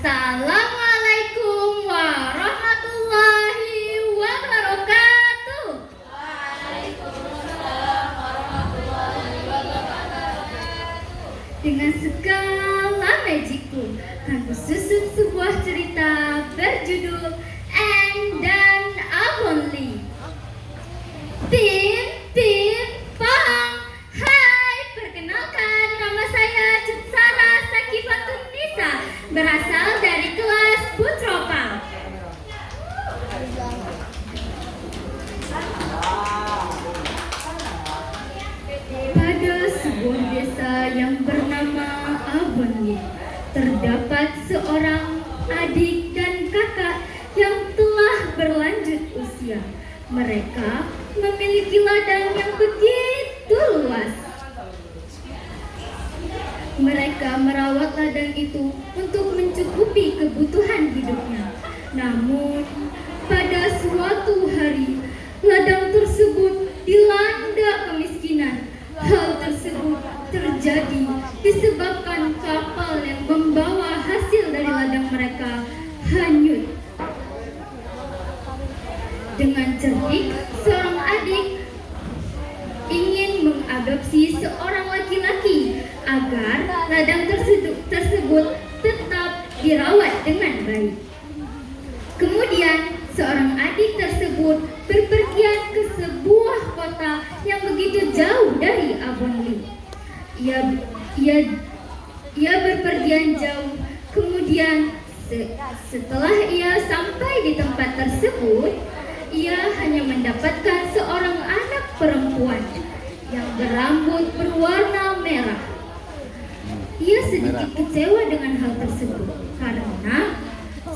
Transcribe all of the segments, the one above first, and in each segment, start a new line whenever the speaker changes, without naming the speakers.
Assalamualaikum warahmatullahi wabarakatuh.
Waalaikumsalam warahmatullahi wabarakatuh.
Dengan segala magicku, aku susun sebuah cerita berjudul Anne dan Avonlea. Tim Pahang. Hai, perkenalkan, nama saya Cutsara Sakifatun Nisa, berasal dari kelas Putropal. Pada sebuah desa yang bernama Avonlea, terdapat seorang adik dan kakak yang telah berlanjut usia. Mereka memiliki ladang yang begitu luas. Mereka merawat ladang itu untuk mencukupi kebutuhan hidupnya. Namun, pada suatu hari, ladang tersebut dilanda kemiskinan. Hal tersebut terjadi disebabkan kapal yang membawa hasil dari ladang mereka hanyut. Dengan cerdik, seorang adik ingin mengadopsi seorang laki-laki agar ladang tersebut tetap dirawat dengan baik. Kemudian, seorang adik tersebut berpergian ke sebuah kota yang begitu jauh dari Avonlea. Ia berpergian jauh. Kemudian, setelah ia sampai di tempat tersebut, ia hanya mendapatkan seorang anak perempuan yang berambut berwarna merah. Ia sedikit kecewa dengan hal tersebut karena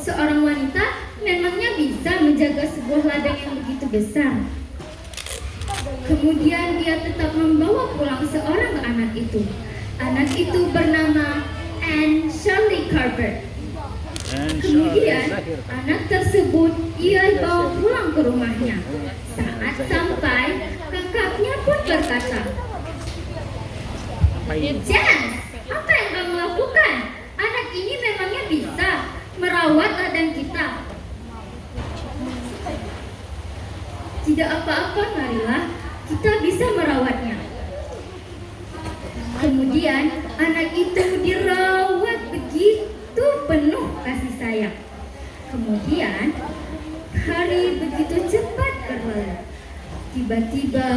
seorang wanita memangnya bisa menjaga sebuah ladang yang begitu besar. Kemudian ia tetap membawa pulang seorang anak itu. Anak itu bernama Anne Shirley Carver. Kemudian anak tersebut ia bawa pulang ke rumahnya. Saat sampai, kakaknya pun berkata, "James, apa yang kamu lakukan? Anak ini memangnya bisa merawat ladang kita?" "Tidak apa-apa, Marilah, kita bisa merawatnya." Kemudian anak itu dirawat begitu penuh kasih sayang. Kemudian hari begitu cepat berlalu. Tiba-tiba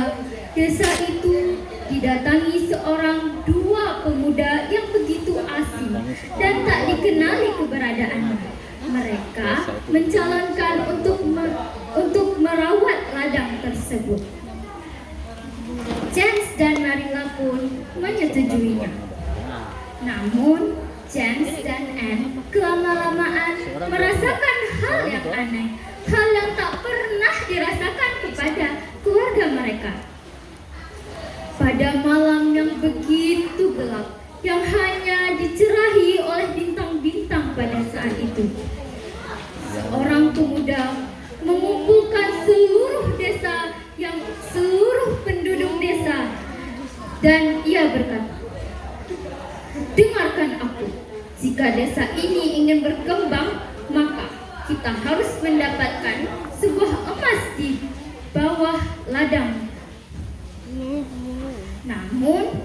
desa itu didatangi dua pemuda yang begitu asing dan tak dikenali keberadaannya. Mereka mencalonkan untuk merawat ladang tersebut. James dan Marilla pun menyetujuinya. Namun James dan Anne kelama-lamaan merasakan hal yang aneh, hal yang tak pernah dirasakan kepada keluarga mereka. Pada malam yang begitu gelap, yang hanya dicerahi oleh bintang-bintang pada saat itu, seorang pemuda mengumpulkan seluruh penduduk desa, dan ia berkata, "Dengarkan aku, jika desa ini ingin berkembang, maka kita harus mendapatkan sebuah emas di bawah ladang." Namun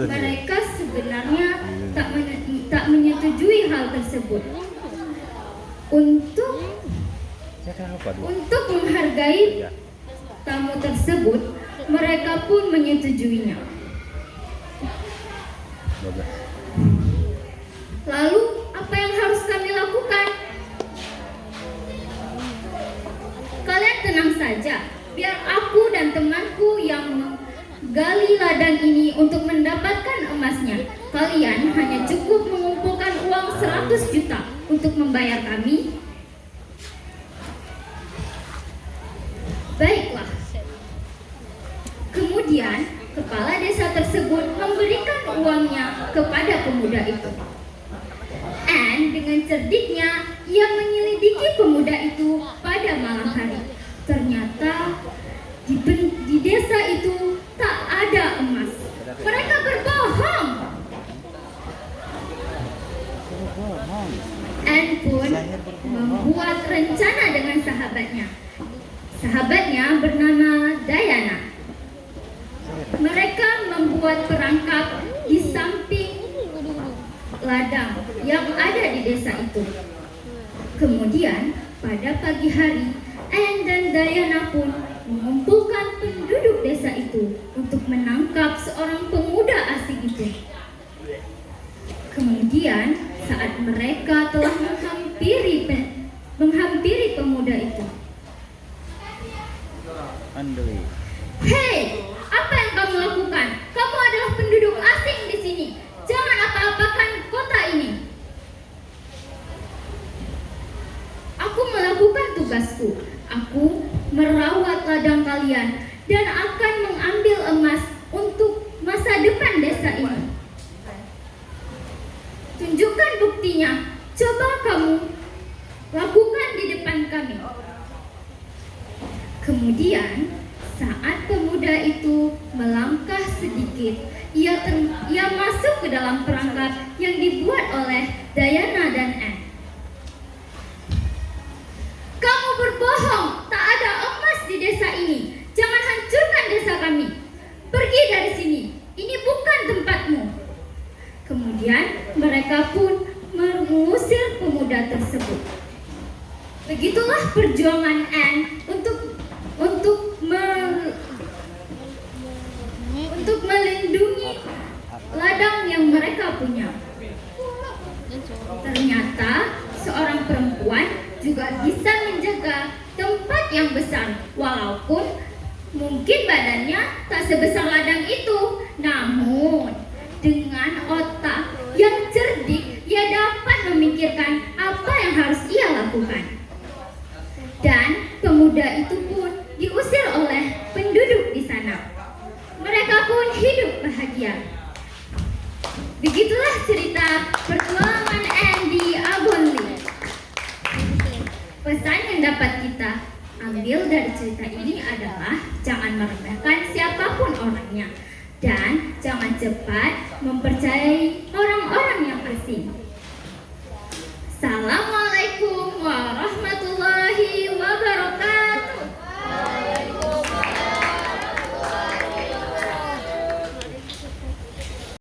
mereka sebenarnya tak menyetujui hal tersebut. Untuk menghargai tamu tersebut, mereka pun menyetujuinya. Lalu, apa yang harus kami lakukan? Kalian tenang saja, biar aku dan temanku yang menggali ladang ini untuk mendapatkan emasnya. Kalian hanya cukup mengumpulkan uang 100 juta untuk membayar kami. Baiklah. Kemudian, kepala desa tersebut memberikan uangnya kepada pemuda itu. Anne dengan cerdiknya, ia menyelidiki pemuda itu pada malam hari. Ternyata di desa itu tak ada emas. Mereka berbohong. berencana dengan sahabatnya. Sahabatnya bernama Dayana. Mereka membuat perangkap di samping ladang yang ada di desa itu. Kemudian pada pagi hari, Anne dan Dayana pun mengumpulkan penduduk desa itu untuk menangkap seorang pemuda asing itu. Kemudian saat mereka telah menghampiri pemuda itu, "Hei, apa yang kamu lakukan? Kamu adalah penduduk asing di sini. Jangan apa-apakan kota ini." "Aku melakukan tugasku. Aku merawat ladang kalian dan akan mengambil emas untuk masa depan desa ini." "Tunjukkan buktinya. Coba kamu lakukan di depan kami." Kemudian saat pemuda itu melangkah sedikit, ia masuk ke dalam perangkap yang dibuat oleh Dayana dan Anne. "Kamu berbohong, tak ada emas di desa ini. Jangan hancurkan desa kami. Pergi dari sini, ini bukan tempatmu." Kemudian mereka pun mengusir pemuda tersebut. Begitulah perjuangan Anne untuk melindungi ladang yang mereka punya. Ternyata seorang perempuan juga bisa menjaga tempat yang besar, walaupun mungkin badannya tak sebesar ladang itu. Namun dengan otak yang cerdik, ia dapat memikirkan apa yang harus ia lakukan. Dan pemuda itu pun diusir oleh penduduk di sana. Mereka pun hidup bahagia. Begitulah cerita perjuangan Anne di Avonlea. Pesan yang dapat kita ambil dari cerita ini adalah jangan meremehkan siapapun orangnya dan jangan cepat mempercayai orang-orang yang asing.